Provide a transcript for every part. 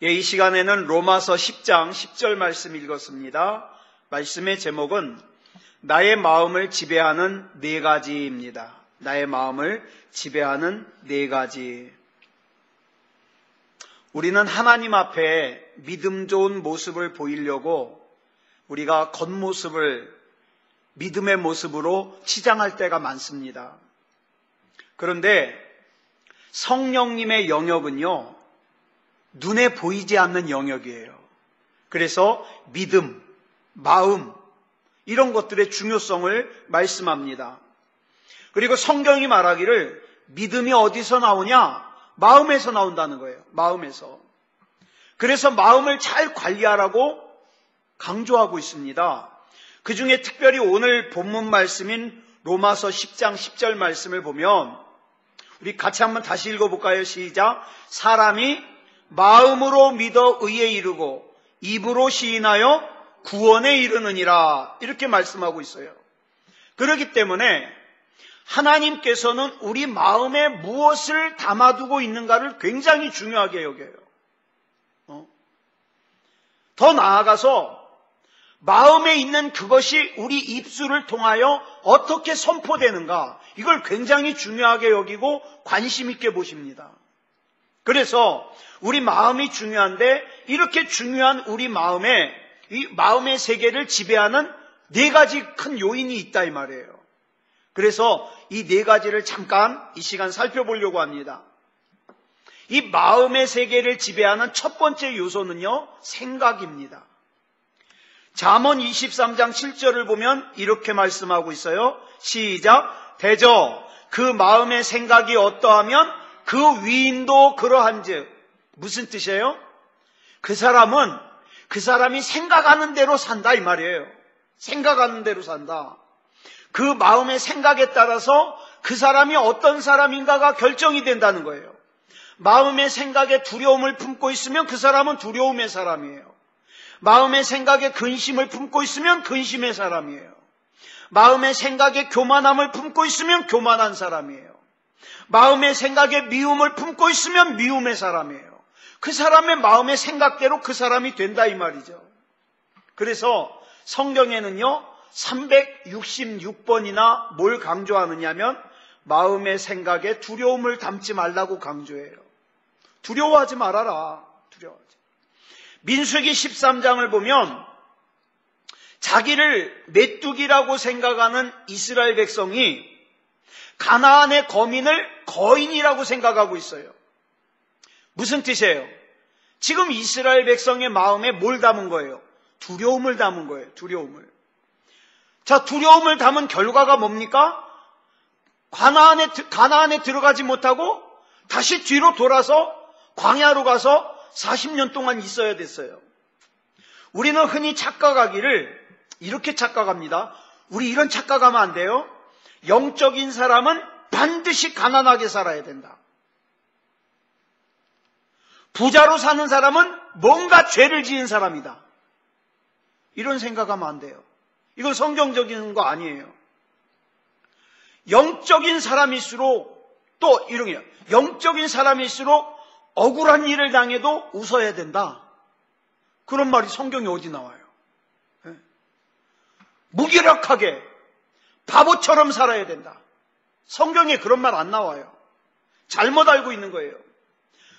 이 시간에는 로마서 10장 10절 말씀 읽었습니다. 말씀의 제목은 나의 마음을 지배하는 네 가지입니다. 나의 마음을 지배하는 네 가지. 우리는 하나님 앞에 믿음 좋은 모습을 보이려고 우리가 겉모습을 믿음의 모습으로 치장할 때가 많습니다. 그런데 성령님의 영역은요, 눈에 보이지 않는 영역이에요. 그래서 믿음, 마음, 이런 것들의 중요성을 말씀합니다. 그리고 성경이 말하기를 믿음이 어디서 나오냐? 마음에서 나온다는 거예요. 마음에서. 그래서 마음을 잘 관리하라고 강조하고 있습니다. 그 중에 특별히 오늘 본문 말씀인 로마서 10장 10절 말씀을 보면 우리 같이 한번 다시 읽어볼까요? 시작. 사람이 마음으로 믿어 의에 이르고 입으로 시인하여 구원에 이르느니라, 이렇게 말씀하고 있어요. 그렇기 때문에 하나님께서는 우리 마음에 무엇을 담아두고 있는가를 굉장히 중요하게 여겨요. 더 나아가서 마음에 있는 그것이 우리 입술을 통하여 어떻게 선포되는가, 이걸 굉장히 중요하게 여기고 관심 있게 보십니다. 그래서 우리 마음이 중요한데 이렇게 중요한 우리 마음에 이 마음의 세계를 지배하는 네 가지 큰 요인이 있다 이 말이에요. 그래서 이 네 가지를 잠깐 이 시간 살펴보려고 합니다. 이 마음의 세계를 지배하는 첫 번째 요소는요, 생각입니다. 잠언 23장 7절을 보면 이렇게 말씀하고 있어요. 시작. 대저 그 마음의 생각이 어떠하면 그 위인도 그러한즉. 무슨 뜻이에요? 그 사람이 생각하는 대로 산다 이 말이에요. 생각하는 대로 산다. 그 마음의 생각에 따라서 그 사람이 어떤 사람인가가 결정이 된다는 거예요. 마음의 생각에 두려움을 품고 있으면 그 사람은 두려움의 사람이에요. 마음의 생각에 근심을 품고 있으면 근심의 사람이에요. 마음의 생각에 교만함을 품고 있으면 교만한 사람이에요. 마음의 생각에 미움을 품고 있으면 미움의 사람이에요. 그 사람의 마음의 생각대로 그 사람이 된다 이 말이죠. 그래서 성경에는요 366번이나 뭘 강조하느냐면 마음의 생각에 두려움을 담지 말라고 강조해요. 두려워하지 말아라. 두려워하지. 민수기 13장을 보면 자기를 메뚜기라고 생각하는 이스라엘 백성이 가나안의 거민을 거인이라고 생각하고 있어요. 무슨 뜻이에요? 지금 이스라엘 백성의 마음에 뭘 담은 거예요? 두려움을 담은 거예요. 두려움을. 자, 두려움을 담은 결과가 뭡니까? 가나안에 들어가지 못하고 다시 뒤로 돌아서 광야로 가서 40년 동안 있어야 됐어요. 우리는 흔히 착각하기를 이렇게 착각합니다. 우리 이런 착각하면 안 돼요. 영적인 사람은 반드시 가난하게 살아야 된다. 부자로 사는 사람은 뭔가 죄를 지은 사람이다. 이런 생각하면 안 돼요. 이건 성경적인 거 아니에요. 영적인 사람일수록 또 이런 게 영적인 사람일수록 억울한 일을 당해도 웃어야 된다. 그런 말이 성경에 어디 나와요? 무기력하게 바보처럼 살아야 된다. 성경에 그런 말 안 나와요. 잘못 알고 있는 거예요.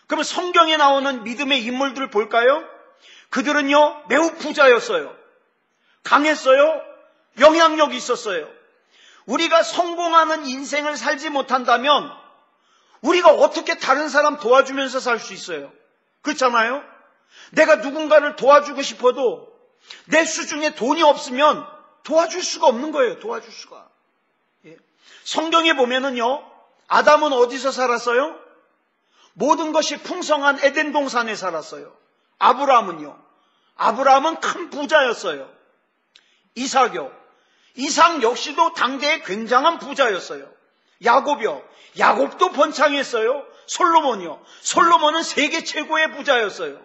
그러면 성경에 나오는 믿음의 인물들을 볼까요? 그들은요 매우 부자였어요. 강했어요. 영향력이 있었어요. 우리가 성공하는 인생을 살지 못한다면 우리가 어떻게 다른 사람 도와주면서 살 수 있어요? 그렇잖아요? 내가 누군가를 도와주고 싶어도 내 수중에 돈이 없으면 도와줄 수가 없는 거예요. 도와줄 수가. 성경에 보면은요 아담은 어디서 살았어요? 모든 것이 풍성한 에덴 동산에 살았어요. 아브라함은 큰 부자였어요. 이삭 역시도 당대의 굉장한 부자였어요. 야곱도 번창했어요. 솔로몬은 세계 최고의 부자였어요.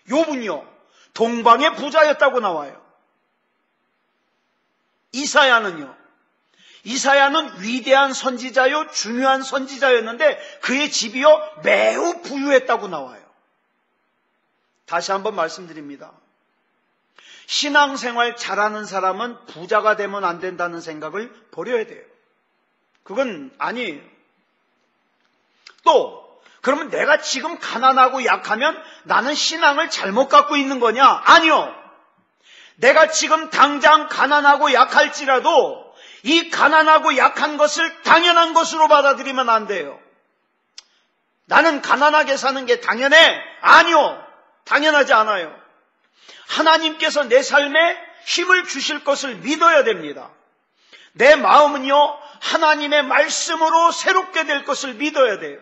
욥은요 동방의 부자였다고 나와요. 이사야는 위대한 선지자요 중요한 선지자였는데 그의 집이요 매우 부유했다고 나와요. 다시 한번 말씀드립니다. 신앙생활 잘하는 사람은 부자가 되면 안 된다는 생각을 버려야 돼요. 그건 아니에요. 또 그러면 내가 지금 가난하고 약하면 나는 신앙을 잘못 갖고 있는 거냐? 아니요. 내가 지금 당장 가난하고 약할지라도 이 가난하고 약한 것을 당연한 것으로 받아들이면 안 돼요. 나는 가난하게 사는 게 당연해? 아니요. 당연하지 않아요. 하나님께서 내 삶에 힘을 주실 것을 믿어야 됩니다. 내 마음은요, 하나님의 말씀으로 새롭게 될 것을 믿어야 돼요.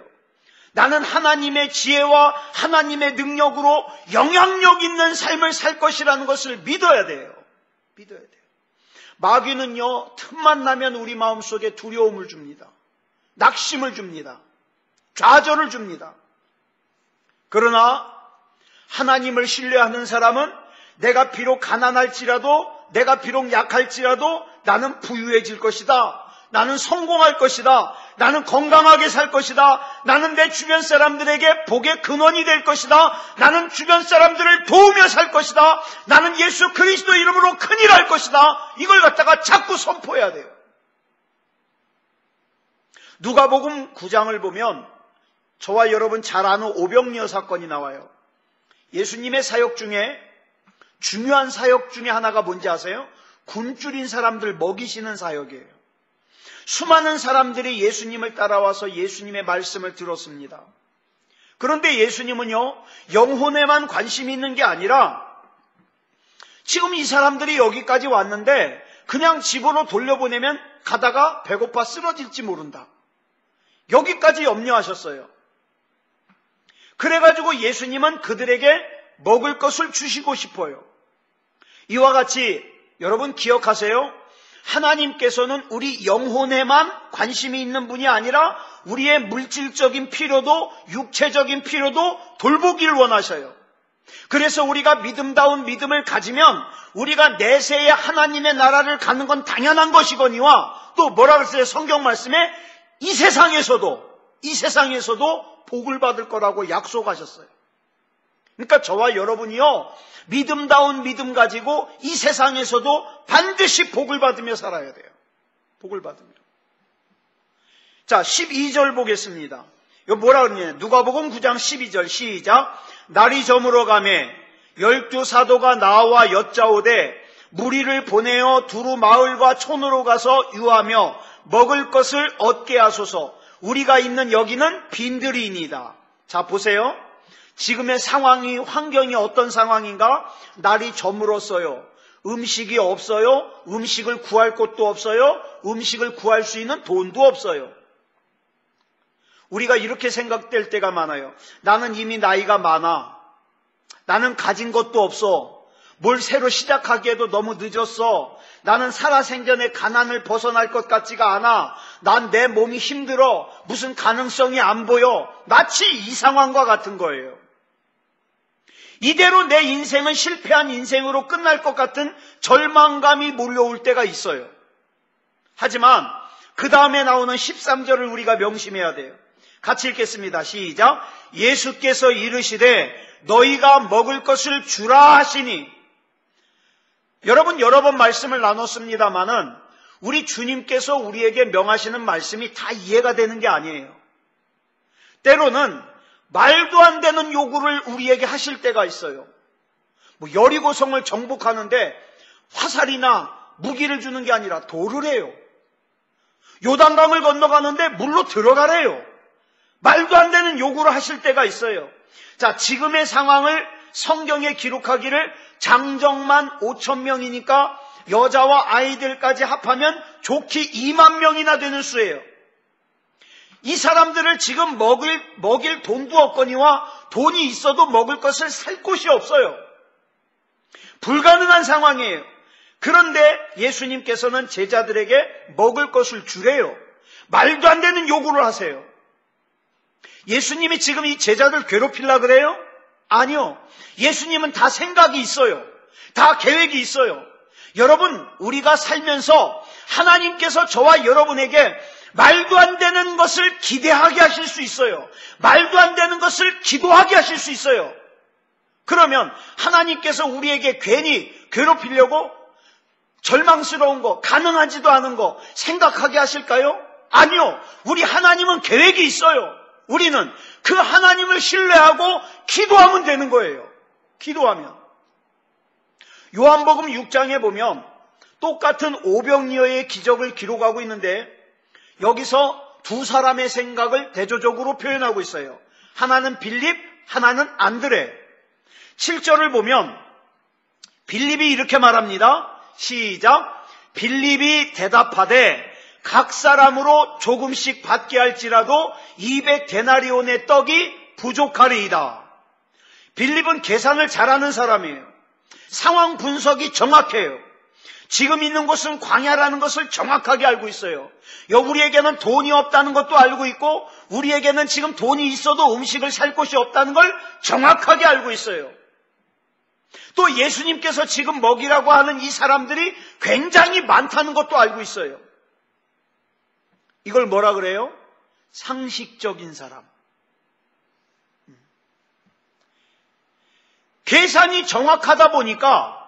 나는 하나님의 지혜와 하나님의 능력으로 영향력 있는 삶을 살 것이라는 것을 믿어야 돼요. 믿어야 돼요. 마귀는요, 틈만 나면 우리 마음속에 두려움을 줍니다. 낙심을 줍니다. 좌절을 줍니다. 그러나 하나님을 신뢰하는 사람은 내가 비록 가난할지라도, 내가 비록 약할지라도 나는 부유해질 것이다. 나는 성공할 것이다. 나는 건강하게 살 것이다. 나는 내 주변 사람들에게 복의 근원이 될 것이다. 나는 주변 사람들을 도우며 살 것이다. 나는 예수 그리스도 이름으로 큰일 할 것이다. 이걸 갖다가 자꾸 선포해야 돼요. 누가복음 9장을 보면 저와 여러분 잘 아는 오병이어 사건이 나와요. 예수님의 사역 중에 중요한 사역 중에 하나가 뭔지 아세요? 굶주린 사람들 먹이시는 사역이에요. 수많은 사람들이 예수님을 따라와서 예수님의 말씀을 들었습니다. 그런데 예수님은요, 영혼에만 관심이 있는 게 아니라 지금 이 사람들이 여기까지 왔는데 그냥 집으로 돌려보내면 가다가 배고파 쓰러질지 모른다. 여기까지 염려하셨어요. 그래가지고 예수님은 그들에게 먹을 것을 주시고 싶어요. 이와 같이 여러분 기억하세요. 하나님께서는 우리 영혼에만 관심이 있는 분이 아니라 우리의 물질적인 필요도 육체적인 필요도 돌보기를 원하셔요. 그래서 우리가 믿음다운 믿음을 가지면 우리가 내세에 하나님의 나라를 가는 건 당연한 것이거니와 또 뭐라 그랬어요? 성경 말씀에 이 세상에서도 복을 받을 거라고 약속하셨어요. 그러니까 저와 여러분이요, 믿음다운 믿음 가지고 이 세상에서도 반드시 복을 받으며 살아야 돼요. 복을 받으며. 자, 12절 보겠습니다. 이거 뭐라 그러냐? 누가복음 9장 12절 시작. 날이 저물어 가매 12 사도가 나와 여짜오되 무리를 보내어 두루 마을과 촌으로 가서 유하며 먹을 것을 얻게 하소서. 우리가 있는 여기는 빈들이니이다. 자, 보세요. 지금의 상황이, 환경이 어떤 상황인가? 날이 저물었어요. 음식이 없어요. 음식을 구할 곳도 없어요. 음식을 구할 수 있는 돈도 없어요. 우리가 이렇게 생각될 때가 많아요. 나는 이미 나이가 많아. 나는 가진 것도 없어. 뭘 새로 시작하기에도 너무 늦었어. 나는 살아생전에 가난을 벗어날 것 같지가 않아. 난 내 몸이 힘들어. 무슨 가능성이 안 보여. 마치 이 상황과 같은 거예요. 이대로 내 인생은 실패한 인생으로 끝날 것 같은 절망감이 몰려올 때가 있어요. 하지만 그 다음에 나오는 13절을 우리가 명심해야 돼요. 같이 읽겠습니다. 시작. 예수께서 이르시되 너희가 먹을 것을 주라 하시니. 여러분 여러 번 말씀을 나눴습니다마는 우리 주님께서 우리에게 명하시는 말씀이 다 이해가 되는 게 아니에요. 때로는 말도 안 되는 요구를 우리에게 하실 때가 있어요. 여리고성을 정복하는데 화살이나 무기를 주는 게 아니라 돌을 해요. 요단강을 건너가는데 물로 들어가래요. 말도 안 되는 요구를 하실 때가 있어요. 자, 지금의 상황을 성경에 기록하기를 장정만 5,000명이니까 여자와 아이들까지 합하면 좋게 2만 명이나 되는 수예요. 이 사람들을 지금 먹일 돈도 없거니와 돈이 있어도 먹을 것을 살 곳이 없어요. 불가능한 상황이에요. 그런데 예수님께서는 제자들에게 먹을 것을 주래요. 말도 안 되는 요구를 하세요. 예수님이 지금 이 제자들 괴롭히려고 그래요? 아니요. 예수님은 다 생각이 있어요. 다 계획이 있어요. 여러분, 우리가 살면서 하나님께서 저와 여러분에게 말도 안 되는 것을 기대하게 하실 수 있어요. 말도 안 되는 것을 기도하게 하실 수 있어요. 그러면 하나님께서 우리에게 괜히 괴롭히려고 절망스러운 거, 가능하지도 않은 거 생각하게 하실까요? 아니요. 우리 하나님은 계획이 있어요. 우리는 그 하나님을 신뢰하고 기도하면 되는 거예요. 기도하면. 요한복음 6장에 보면 똑같은 오병이어의 기적을 기록하고 있는데 여기서 두 사람의 생각을 대조적으로 표현하고 있어요. 하나는 빌립, 하나는 안드레. 7절을 보면 빌립이 이렇게 말합니다. 시작. 빌립이 대답하되 각 사람으로 조금씩 받게 할지라도 200데나리온의 떡이 부족하리이다. 빌립은 계산을 잘하는 사람이에요. 상황 분석이 정확해요. 지금 있는 곳은 광야라는 것을 정확하게 알고 있어요. 우리에게는 돈이 없다는 것도 알고 있고 우리에게는 지금 돈이 있어도 음식을 살 곳이 없다는 걸 정확하게 알고 있어요. 또 예수님께서 지금 먹이라고 하는 이 사람들이 굉장히 많다는 것도 알고 있어요. 이걸 뭐라 그래요? 상식적인 사람. 계산이 정확하다 보니까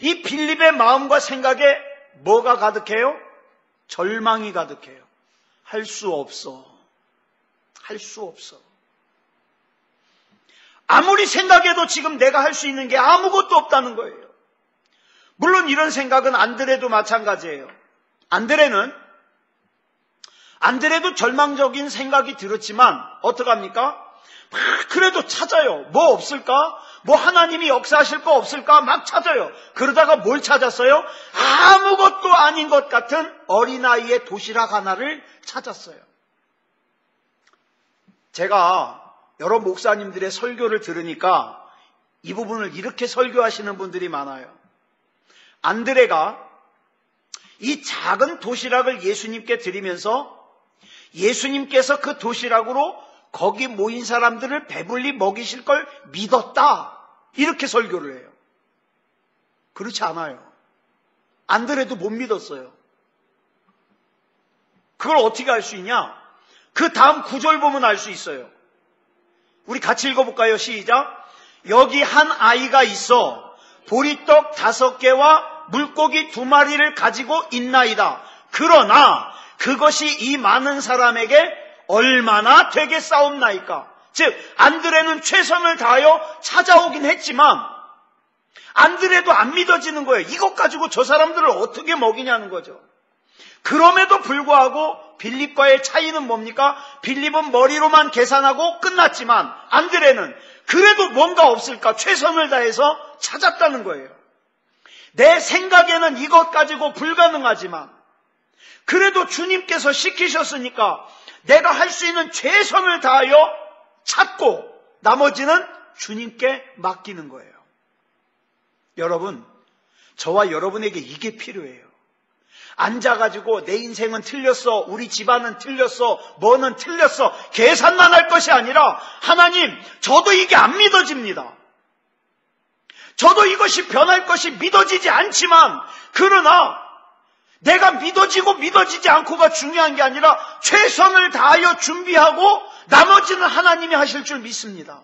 이 빌립의 마음과 생각에 뭐가 가득해요? 절망이 가득해요. 할 수 없어. 할 수 없어. 아무리 생각해도 지금 내가 할 수 있는 게 아무것도 없다는 거예요. 물론 이런 생각은 안드레도 마찬가지예요. 안드레도 절망적인 생각이 들었지만 어떡합니까? 막 그래도 찾아요. 뭐 없을까? 뭐 하나님이 역사하실 거 없을까? 막 찾아요. 그러다가 뭘 찾았어요? 아무것도 아닌 것 같은 어린아이의 도시락 하나를 찾았어요. 제가 여러 목사님들의 설교를 들으니까 이 부분을 이렇게 설교하시는 분들이 많아요. 안드레가 이 작은 도시락을 예수님께 드리면서 예수님께서 그 도시락으로 거기 모인 사람들을 배불리 먹이실 걸 믿었다. 이렇게 설교를 해요. 그렇지 않아요. 안드레도 못 믿었어요. 그걸 어떻게 알 수 있냐? 그 다음 구절 보면 알 수 있어요. 우리 같이 읽어볼까요? 시작. 여기 한 아이가 있어 보리떡 5개와 물고기 2마리를 가지고 있나이다. 그러나 그것이 이 많은 사람에게 얼마나 되겠사옵나이까. 즉 안드레는 최선을 다하여 찾아오긴 했지만 안드레도 안 믿어지는 거예요. 이것 가지고 저 사람들을 어떻게 먹이냐는 거죠. 그럼에도 불구하고 빌립과의 차이는 뭡니까? 빌립은 머리로만 계산하고 끝났지만 안드레는 그래도 뭔가 없을까 최선을 다해서 찾았다는 거예요. 내 생각에는 이것 가지고 불가능하지만 그래도 주님께서 시키셨으니까 내가 할 수 있는 최선을 다하여 찾고 나머지는 주님께 맡기는 거예요. 여러분, 저와 여러분에게 이게 필요해요. 앉아가지고 내 인생은 틀렸어, 우리 집안은 틀렸어, 뭐는 틀렸어 계산만 할 것이 아니라 하나님, 저도 이게 안 믿어집니다. 저도 이것이 변할 것이 믿어지지 않지만 그러나 내가 믿어지고 믿어지지 않고가 중요한 게 아니라 최선을 다하여 준비하고 나머지는 하나님이 하실 줄 믿습니다.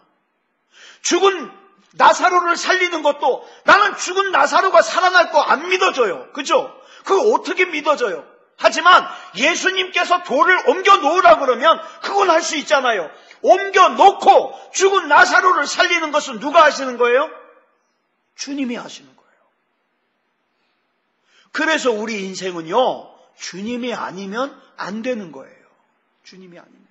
죽은 나사로를 살리는 것도 나는 죽은 나사로가 살아날 거 안 믿어져요. 그죠? 그거 어떻게 믿어져요? 하지만 예수님께서 돌을 옮겨 놓으라 그러면 그건 할 수 있잖아요. 옮겨 놓고 죽은 나사로를 살리는 것은 누가 하시는 거예요? 주님이 하시는 거예요. 그래서 우리 인생은요, 주님이 아니면 안 되는 거예요. 주님이 아니면.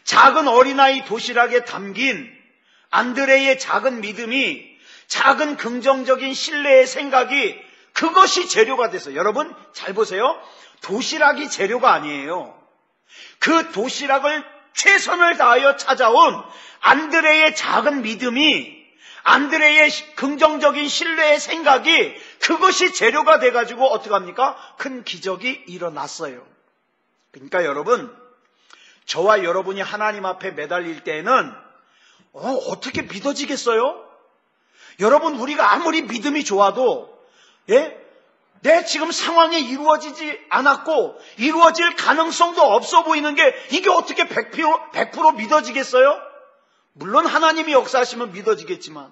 작은 어린아이 도시락에 담긴 안드레의 작은 믿음이, 작은 긍정적인 신뢰의 생각이 그것이 재료가 돼서, 여러분 잘 보세요. 도시락이 재료가 아니에요. 그 도시락을 최선을 다하여 찾아온 안드레의 작은 믿음이, 안드레의 긍정적인 신뢰의 생각이 그것이 재료가 돼가지고 어떡합니까? 큰 기적이 일어났어요. 그러니까 여러분, 저와 여러분이 하나님 앞에 매달릴 때에는 어떻게 믿어지겠어요? 여러분, 우리가 아무리 믿음이 좋아도 내 지금 상황이 이루어지지 않았고 이루어질 가능성도 없어 보이는 게 이게 어떻게 100% 믿어지겠어요? 물론 하나님이 역사하시면 믿어지겠지만,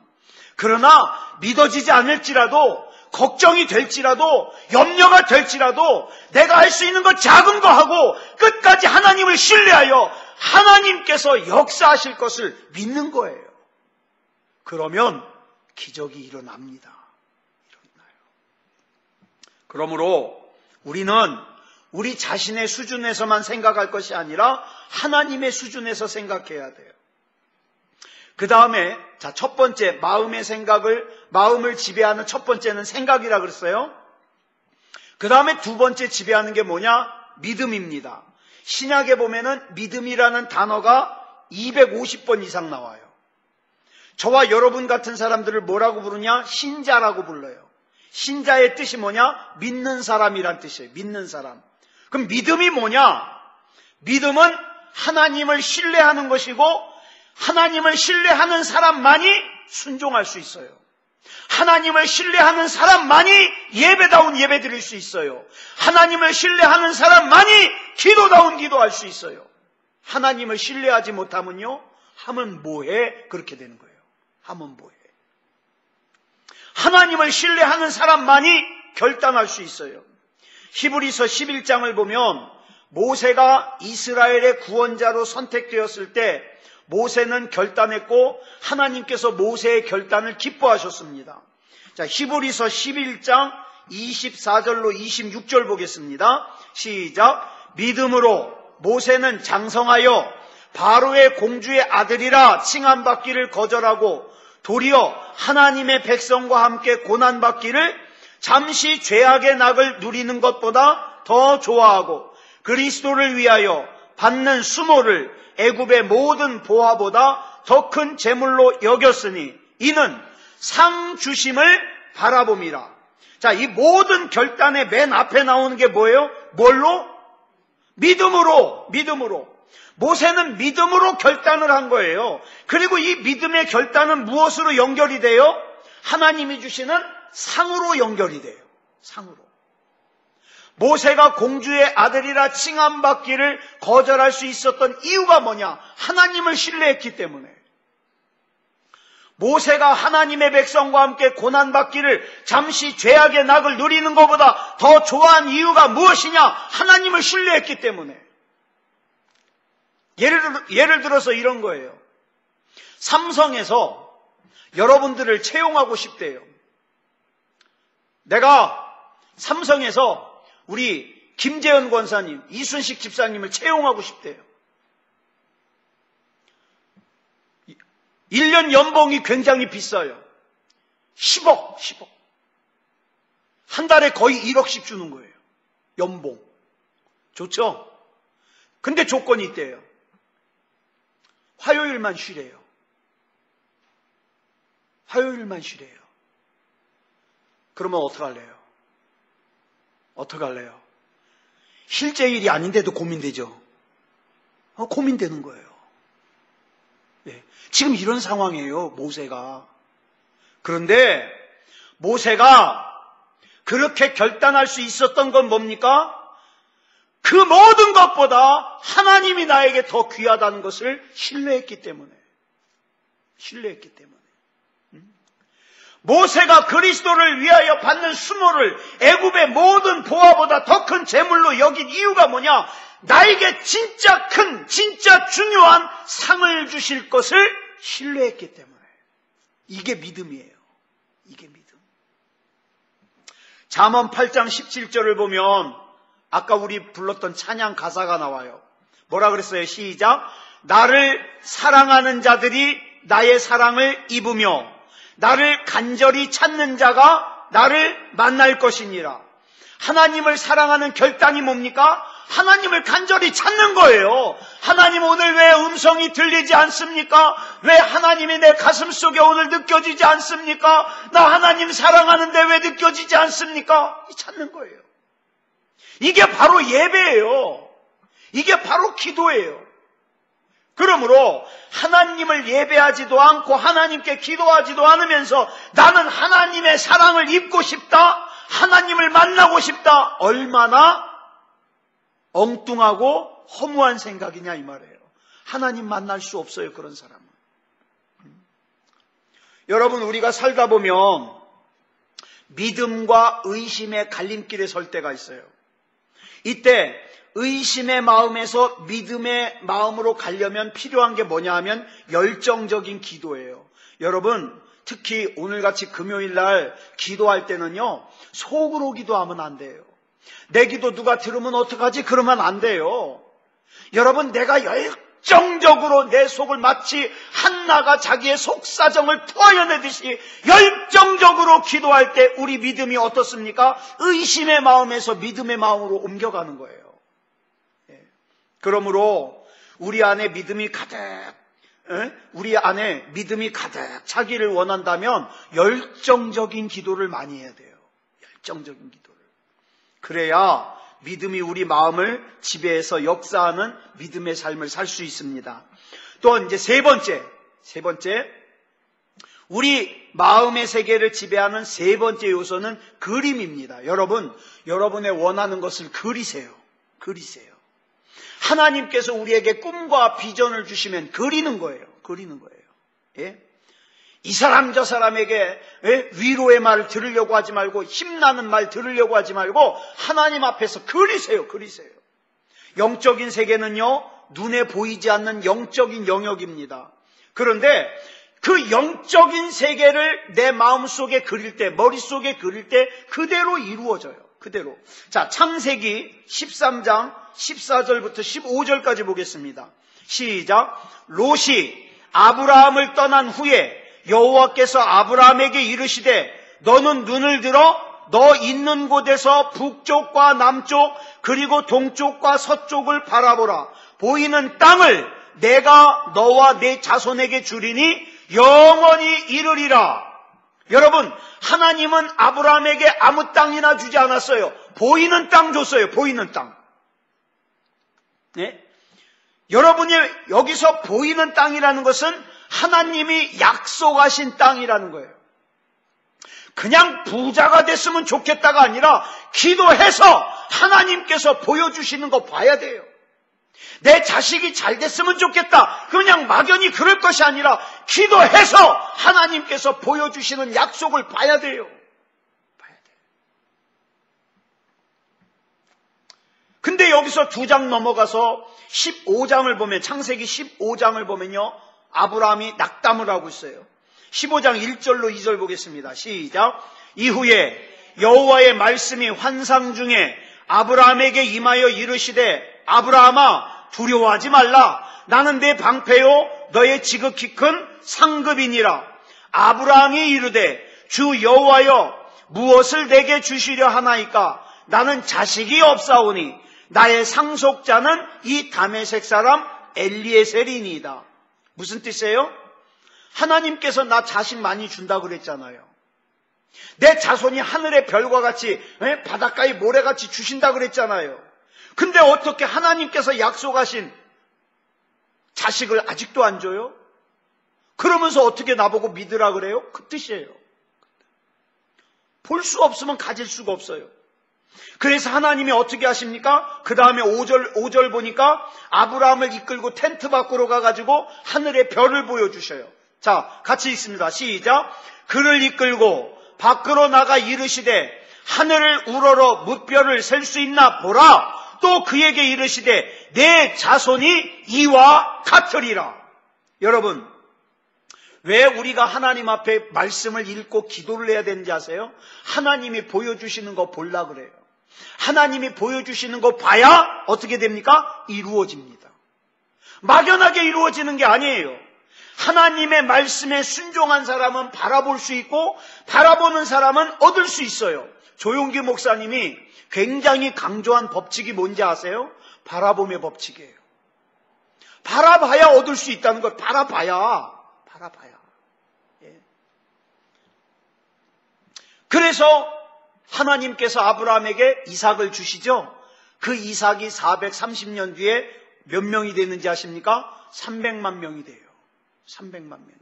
그러나 믿어지지 않을지라도, 걱정이 될지라도, 염려가 될지라도 내가 할 수 있는 것 작은 거 하고 끝까지 하나님을 신뢰하여 하나님께서 역사하실 것을 믿는 거예요. 그러면 기적이 일어납니다. 일어나요. 그러므로 우리는 우리 자신의 수준에서만 생각할 것이 아니라 하나님의 수준에서 생각해야 돼요. 그 다음에 첫 번째 마음을 지배하는 첫 번째는 생각이라 그랬어요. 그 다음에 두 번째 지배하는 게 뭐냐? 믿음입니다. 신약에 보면은 믿음이라는 단어가 250번 이상 나와요. 저와 여러분 같은 사람들을 뭐라고 부르냐? 신자라고 불러요. 신자의 뜻이 뭐냐? 믿는 사람이란 뜻이에요. 믿는 사람. 그럼 믿음이 뭐냐? 믿음은 하나님을 신뢰하는 것이고, 하나님을 신뢰하는 사람만이 순종할 수 있어요. 하나님을 신뢰하는 사람만이 예배다운 예배 드릴 수 있어요. 하나님을 신뢰하는 사람만이 기도다운 기도할 수 있어요. 하나님을 신뢰하지 못하면요, 하면 뭐해? 그렇게 되는 거예요. 하면 뭐해? 하나님을 신뢰하는 사람만이 결단할 수 있어요. 히브리서 11장을 보면 모세가 이스라엘의 구원자로 선택되었을 때 모세는 결단했고 하나님께서 모세의 결단을 기뻐하셨습니다. 자, 히브리서 11장 24절로 26절 보겠습니다. 시작. 믿음으로 모세는 장성하여 바로의 공주의 아들이라 칭함받기를 거절하고 도리어 하나님의 백성과 함께 고난받기를 잠시 죄악의 낙을 누리는 것보다 더 좋아하고 그리스도를 위하여 받는 수모를 애굽의 모든 보화보다 더 큰 재물로 여겼으니 이는 상 주심을 바라봄이라. 자, 이 모든 결단의 맨 앞에 나오는 게 뭐예요? 뭘로? 믿음으로. 모세는 믿음으로 결단을 한 거예요. 그리고 이 믿음의 결단은 무엇으로 연결이 돼요? 하나님이 주시는 상으로 연결이 돼요. 상으로. 모세가 공주의 아들이라 칭함받기를 거절할 수 있었던 이유가 뭐냐? 하나님을 신뢰했기 때문에. 모세가 하나님의 백성과 함께 고난받기를 잠시 죄악의 낙을 누리는 것보다 더 좋아한 이유가 무엇이냐? 하나님을 신뢰했기 때문에. 예를 들어서 이런 거예요. 삼성에서 여러분들을 채용하고 싶대요. 내가 삼성에서 우리 김재현 권사님, 이순식 집사님을 채용하고 싶대요. 1년 연봉이 굉장히 비싸요. 10억. 한 달에 거의 1억씩 주는 거예요. 연봉. 좋죠? 근데 조건이 있대요. 화요일만 쉬래요. 그러면 어떡할래요? 실제 일이 아닌데도 고민되죠? 고민되는 거예요. 네. 지금 이런 상황이에요, 모세가. 그런데 모세가 그렇게 결단할 수 있었던 건 뭡니까? 그 모든 것보다 하나님이 나에게 더 귀하다는 것을 신뢰했기 때문에. 모세가 그리스도를 위하여 받는 수모를 애굽의 모든 보화보다 더 큰 재물로 여긴 이유가 뭐냐? 나에게 진짜 큰, 진짜 중요한 상을 주실 것을 신뢰했기 때문에. 이게 믿음이에요. 잠언 8장 17절을 보면 아까 우리 불렀던 찬양 가사가 나와요. 뭐라 그랬어요? 시작. 나를 사랑하는 자들이 나의 사랑을 입으며 나를 간절히 찾는 자가 나를 만날 것이니라. 하나님을 사랑하는 결단이 뭡니까? 하나님을 간절히 찾는 거예요. 하나님, 오늘 왜 음성이 들리지 않습니까? 왜 하나님이 내 가슴 속에 오늘 느껴지지 않습니까? 나 하나님 사랑하는데 왜 느껴지지 않습니까? 찾는 거예요. 이게 바로 예배예요. 이게 바로 기도예요. 그러므로 하나님을 예배하지도 않고 하나님께 기도하지도 않으면서 나는 하나님의 사랑을 입고 싶다, 하나님을 만나고 싶다, 얼마나 엉뚱하고 허무한 생각이냐 이 말이에요. 하나님 만날 수 없어요, 그런 사람은. 여러분, 우리가 살다 보면 믿음과 의심의 갈림길에 설 때가 있어요. 이때 의심의 마음에서 믿음의 마음으로 가려면 필요한 게 뭐냐 하면 열정적인 기도예요. 여러분, 특히 오늘같이 금요일 날 기도할 때는요, 속으로 기도하면 안 돼요. 내 기도 누가 들으면 어떡하지? 그러면 안 돼요. 여러분, 내가 열정적으로 내 속을 마치 한나가 자기의 속사정을 토해내듯이 열정적으로 기도할 때 우리 믿음이 어떻습니까? 의심의 마음에서 믿음의 마음으로 옮겨가는 거예요. 그러므로 우리 안에 믿음이 가득 차기를 원한다면 열정적인 기도를 많이 해야 돼요. 열정적인 기도를. 그래야 믿음이 우리 마음을 지배해서 역사하는 믿음의 삶을 살 수 있습니다. 또 이제 세 번째, 우리 마음의 세계를 지배하는 세 번째 요소는 그림입니다. 여러분, 여러분의 원하는 것을 그리세요. 하나님께서 우리에게 꿈과 비전을 주시면 그리는 거예요. 예? 이 사람 저 사람에게 위로의 말을 들으려고 하지 말고, 힘나는 말 들으려고 하지 말고 하나님 앞에서 그리세요. 영적인 세계는요, 눈에 보이지 않는 영적인 영역입니다. 그런데 그 영적인 세계를 내 마음속에 그릴 때, 머릿속에 그릴 때 그대로 이루어져요. 그대로. 자, 창세기 13장 14절부터 15절까지 보겠습니다. 시작. 롯이 아브라함을 떠난 후에 여호와께서 아브라함에게 이르시되 너는 눈을 들어 너 있는 곳에서 북쪽과 남쪽 그리고 동쪽과 서쪽을 바라보라. 보이는 땅을 내가 너와 내 자손에게 주리니 영원히 이르리라. 여러분, 하나님은 아브라함에게 아무 땅이나 주지 않았어요. 보이는 땅 줬어요. 보이는 땅. 네? 여러분이 여기서 보이는 땅이라는 것은 하나님이 약속하신 땅이라는 거예요. 그냥 부자가 됐으면 좋겠다가 아니라 기도해서 하나님께서 보여주시는 거 봐야 돼요. 내 자식이 잘 됐으면 좋겠다, 그냥 막연히 그럴 것이 아니라 기도해서 하나님께서 보여주시는 약속을 봐야 돼요. 근데 여기서 2장 넘어가서 15장을 보면, 창세기 15장을 보면요, 아브라함이 낙담을 하고 있어요. 15장 1절로 2절 보겠습니다. 시작. 이후에 여호와의 말씀이 환상 중에 아브라함에게 임하여 이르시되 아브라함아 두려워하지 말라. 나는 내 방패요 너의 지극히 큰 상급이니라. 아브라함이 이르되 주 여호와여 무엇을 내게 주시려 하나이까? 나는 자식이 없사오니 나의 상속자는 이 다메섹 사람 엘리에셀이니이다. 무슨 뜻이에요? 하나님께서 나 자식 많이 준다 그랬잖아요. 내 자손이 하늘의 별과 같이 바닷가의 모래같이 주신다 그랬잖아요. 근데 어떻게 하나님께서 약속하신 자식을 아직도 안 줘요? 그러면서 어떻게 나보고 믿으라 그래요? 그 뜻이에요. 볼 수 없으면 가질 수가 없어요. 그래서 하나님이 어떻게 하십니까? 그 다음에 5절 보니까 아브라함을 이끌고 텐트 밖으로 가가지고 하늘의 별을 보여주셔요. 자, 같이 읽습니다. 시작. 그를 이끌고 밖으로 나가 이르시되 하늘을 우러러 무별을 셀 수 있나 보라. 또 그에게 이르시되 내 자손이 이와 같으리라. 여러분, 왜 우리가 하나님 앞에 말씀을 읽고 기도를 해야 되는지 아세요? 하나님이 보여주시는 거 보려고 그래요. 하나님이 보여주시는 거 봐야 어떻게 됩니까? 이루어집니다. 막연하게 이루어지는 게 아니에요. 하나님의 말씀에 순종한 사람은 바라볼 수 있고 바라보는 사람은 얻을 수 있어요. 조용기 목사님이 굉장히 강조한 법칙이 뭔지 아세요? 바라봄의 법칙이에요. 바라봐야 얻을 수 있다는 걸. 바라봐야. 예. 그래서 하나님께서 아브라함에게 이삭을 주시죠. 그 이삭이 430년 뒤에 몇 명이 되는지 아십니까? 300만 명이 돼요. 300만 명이.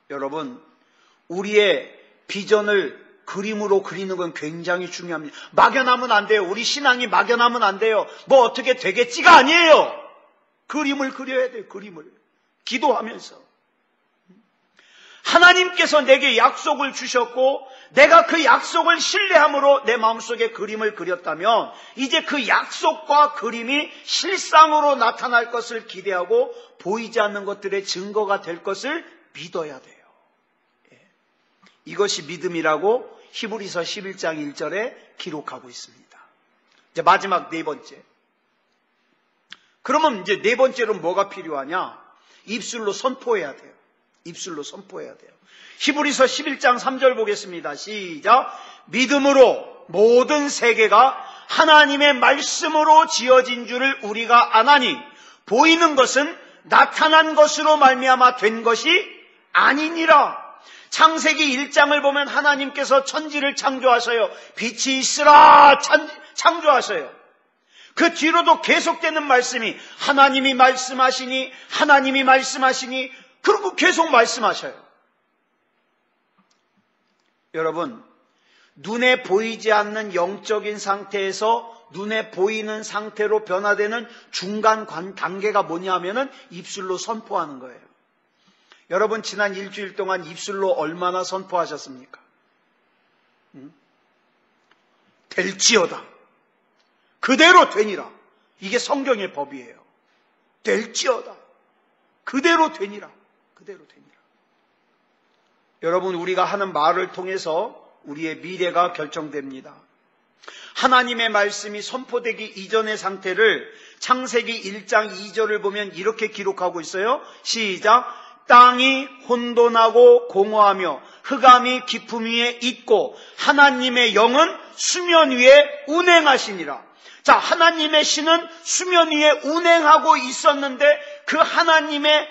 여러분, 우리의 비전을 그림으로 그리는 건 굉장히 중요합니다. 막연하면 안 돼요. 우리 신앙이 막연하면 안 돼요. 뭐 어떻게 되겠지가 아니에요. 그림을 그려야 돼요. 그림을. 기도하면서. 하나님께서 내게 약속을 주셨고 내가 그 약속을 신뢰함으로 내 마음속에 그림을 그렸다면 이제 그 약속과 그림이 실상으로 나타날 것을 기대하고 보이지 않는 것들의 증거가 될 것을 믿어야 돼요. 이것이 믿음이라고 히브리서 11장 1절에 기록하고 있습니다. 이제 마지막 네 번째. 그러면 이제 네 번째로 뭐가 필요하냐? 입술로 선포해야 돼요. 입술로 선포해야 돼요. 히브리서 11장 3절 보겠습니다. 시작. 믿음으로 모든 세계가 하나님의 말씀으로 지어진 줄을 우리가 아나니 보이는 것은 나타난 것으로 말미암아 된 것이 아니니라. 창세기 1장을 보면 하나님께서 천지를 창조하셔요. 빛이 있으라 창조하셔요. 그 뒤로도 계속되는 말씀이 하나님이 말씀하시니 하나님이 말씀하시니 그리고 계속 말씀하셔요. 여러분, 눈에 보이지 않는 영적인 상태에서 눈에 보이는 상태로 변화되는 중간 단계가 뭐냐면은 입술로 선포하는 거예요. 여러분, 지난 일주일 동안 입술로 얼마나 선포하셨습니까? 될지어다. 그대로 되니라. 이게 성경의 법이에요. 될지어다. 그대로 되니라. 그대로 되니라. 여러분, 우리가 하는 말을 통해서 우리의 미래가 결정됩니다. 하나님의 말씀이 선포되기 이전의 상태를 창세기 1장 2절을 보면 이렇게 기록하고 있어요. 시작. 땅이 혼돈하고 공허하며 흑암이 깊음 위에 있고 하나님의 영은 수면 위에 운행하시니라. 자, 하나님의 신은 수면 위에 운행하고 있었는데 그 하나님의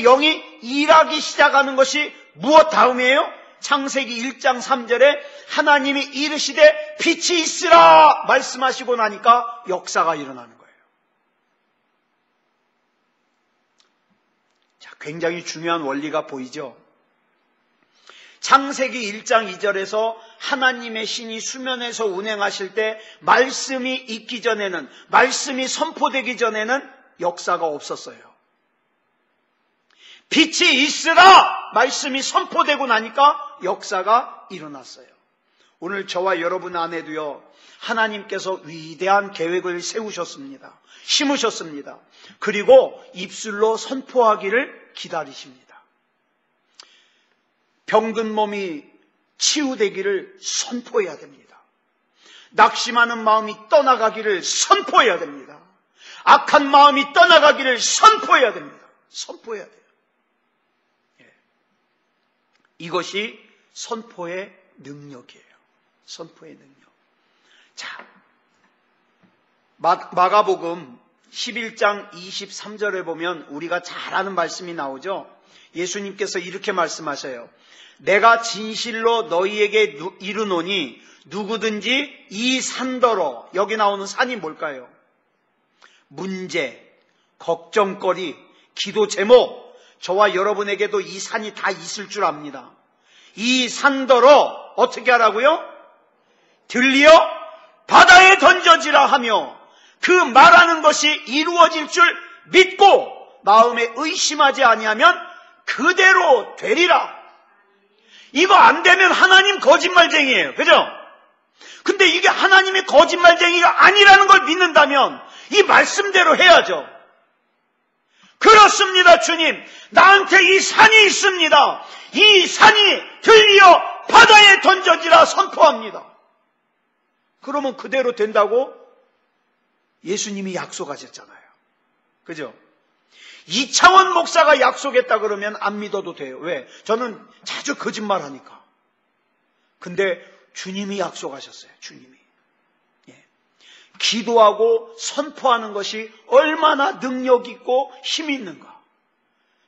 영이 일하기 시작하는 것이 무엇 다음이에요? 창세기 1장 3절에 하나님이 이르시되 빛이 있으라 말씀하시고 나니까 역사가 일어나는 거예요. 자, 굉장히 중요한 원리가 보이죠? 창세기 1장 2절에서 하나님의 신이 수면에서 운행하실 때 말씀이 있기 전에는, 말씀이 선포되기 전에는 역사가 없었어요. 빛이 있으라 말씀이 선포되고 나니까 역사가 일어났어요. 오늘 저와 여러분 안에도요, 하나님께서 위대한 계획을 세우셨습니다. 심으셨습니다. 그리고 입술로 선포하기를 기다리십니다. 병든 몸이 치유되기를 선포해야 됩니다. 낙심하는 마음이 떠나가기를 선포해야 됩니다. 악한 마음이 떠나가기를 선포해야 됩니다. 선포해야 돼요. 이것이 선포의 능력이에요. 선포의 능력. 자, 마가복음 11장 23절에 보면 우리가 잘 아는 말씀이 나오죠. 예수님께서 이렇게 말씀하셔요. 내가 진실로 너희에게 이르노니 누구든지 이 산더러, 여기 나오는 산이 뭘까요? 문제, 걱정거리, 기도 제목, 저와 여러분에게도 이 산이 다 있을 줄 압니다. 이 산더러 어떻게 하라고요? 들리어 바다에 던져지라 하며 그 말하는 것이 이루어질 줄 믿고 마음에 의심하지 아니하면 그대로 되리라. 이거 안 되면 하나님 거짓말쟁이에요. 그죠? 근데 이게 하나님이 거짓말쟁이가 아니라는 걸 믿는다면 이 말씀대로 해야죠. 그렇습니다, 주님. 나한테 이 산이 있습니다. 이 산이 들리어 바다에 던져지라 선포합니다. 그러면 그대로 된다고 예수님이 약속하셨잖아요. 그죠? 이창원 목사가 약속했다 그러면 안 믿어도 돼요. 왜? 저는 자주 거짓말하니까. 근데 주님이 약속하셨어요. 주님이. 기도하고 선포하는 것이 얼마나 능력 있고 힘이 있는가.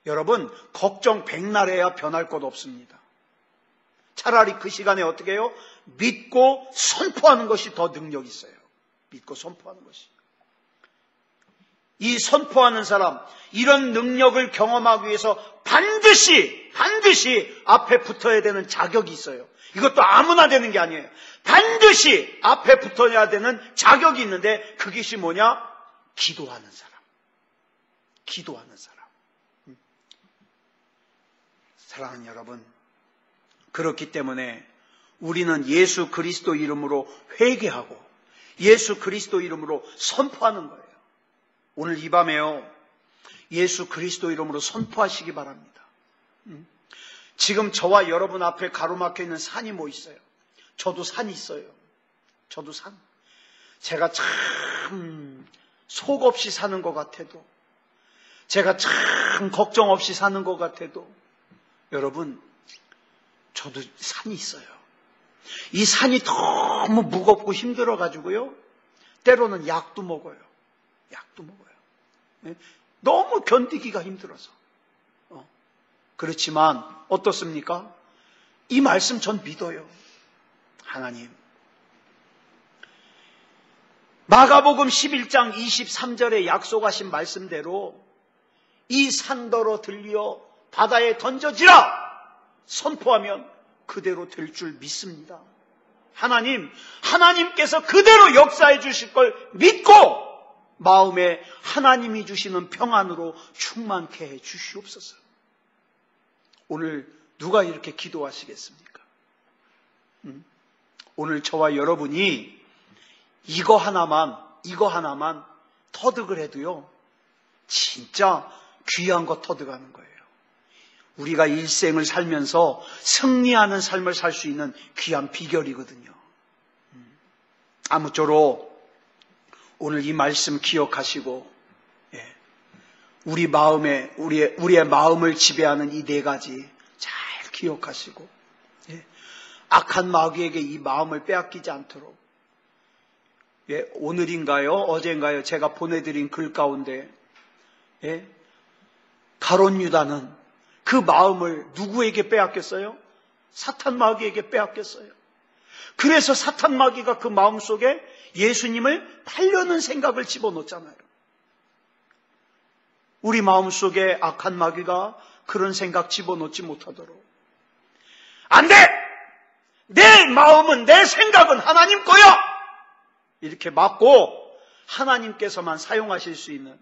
여러분, 걱정 백날해야 변할 것 없습니다. 차라리 그 시간에 어떻게 해요? 믿고 선포하는 것이 더 능력 있어요. 믿고 선포하는 것이. 이 선포하는 사람, 이런 능력을 경험하기 위해서 반드시 앞에 붙어야 되는 자격이 있어요. 이것도 아무나 되는 게 아니에요. 반드시 앞에 붙어야 되는 자격이 있는데 그것이 뭐냐? 기도하는 사람. 기도하는 사람. 사랑하는 여러분, 그렇기 때문에 우리는 예수 그리스도 이름으로 회개하고 예수 그리스도 이름으로 선포하는 거예요. 오늘 이 밤에요, 예수 그리스도 이름으로 선포하시기 바랍니다. 지금 저와 여러분 앞에 가로막혀 있는 산이 뭐 있어요? 저도 산이 있어요. 저도 산. 제가 참 속 없이 사는 것 같아도, 제가 참 걱정 없이 사는 것 같아도, 여러분, 저도 산이 있어요. 이 산이 너무 무겁고 힘들어가지고요, 때로는 약도 먹어요. 약도 먹어요. 너무 견디기가 힘들어서. 그렇지만 어떻습니까? 이 말씀 전 믿어요. 하나님, 마가복음 11장 23절에 약속하신 말씀대로 이 산더러 들려 바다에 던져지라 선포하면 그대로 될 줄 믿습니다. 하나님께서 그대로 역사해 주실 걸 믿고 마음에 하나님이 주시는 평안으로 충만케 해 주시옵소서. 오늘 누가 이렇게 기도하시겠습니까? 오늘 저와 여러분이 이거 하나만 터득을 해도요, 진짜 귀한 거 터득하는 거예요. 우리가 일생을 살면서 승리하는 삶을 살 수 있는 귀한 비결이거든요. 아무쪼록 오늘 이 말씀 기억하시고, 우리의 마음을 지배하는 이 네 가지 잘 기억하시고, 악한 마귀에게 이 마음을 빼앗기지 않도록, 오늘인가요? 어젠가요? 제가 보내드린 글 가운데, 가룟 유다는 그 마음을 누구에게 빼앗겼어요? 사탄 마귀에게 빼앗겼어요. 그래서 사탄 마귀가 그 마음속에 예수님을 팔려는 생각을 집어넣잖아요. 우리 마음속에 악한 마귀가 그런 생각 집어넣지 못하도록, 안 돼! 내 마음은, 내 생각은 하나님 거야! 이렇게 막고 하나님께서만 사용하실 수 있는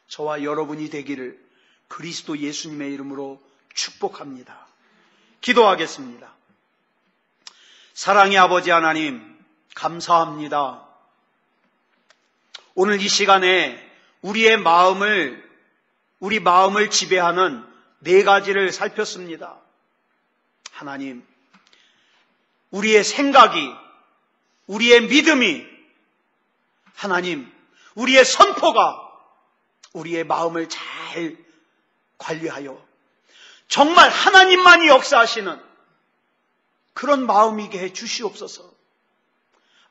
저와 여러분이 되기를 그리스도 예수님의 이름으로 축복합니다. 기도하겠습니다. 사랑의 아버지 하나님, 감사합니다. 오늘 이 시간에 우리 마음을 지배하는 네 가지를 살폈습니다. 하나님, 우리의 생각이, 우리의 믿음이, 하나님, 우리의 선포가 우리의 마음을 잘 관리하여 정말 하나님만이 역사하시는 그런 마음이게 해 주시옵소서.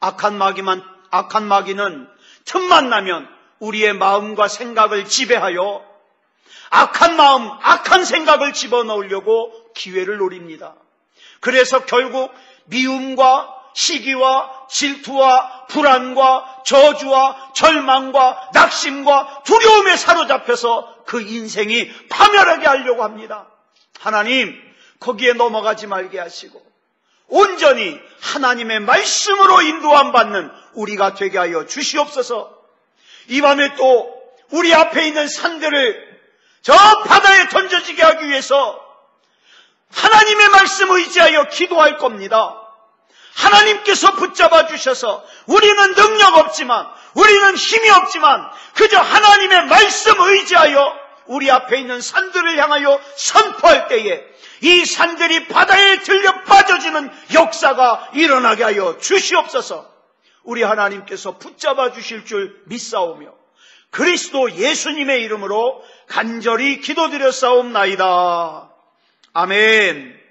악한 마귀는 틈만 나면 우리의 마음과 생각을 지배하여 악한 마음, 악한 생각을 집어넣으려고 기회를 노립니다. 그래서 결국 미움과 시기와 질투와 불안과 저주와 절망과 낙심과 두려움에 사로잡혀서 그 인생이 파멸하게 하려고 합니다. 하나님, 거기에 넘어가지 말게 하시고 온전히 하나님의 말씀으로 인도함 받는 우리가 되게 하여 주시옵소서. 이 밤에 또 우리 앞에 있는 산들을 저 바다에 던져지게 하기 위해서 하나님의 말씀 의지하여 기도할 겁니다. 하나님께서 붙잡아 주셔서 우리는 능력 없지만, 우리는 힘이 없지만 그저 하나님의 말씀 의지하여 우리 앞에 있는 산들을 향하여 선포할 때에 이 산들이 바다에 들려 빠져지는 역사가 일어나게 하여 주시옵소서. 우리 하나님께서 붙잡아 주실 줄 믿사오며 그리스도 예수님의 이름으로 간절히 기도드렸사옵나이다. 아멘.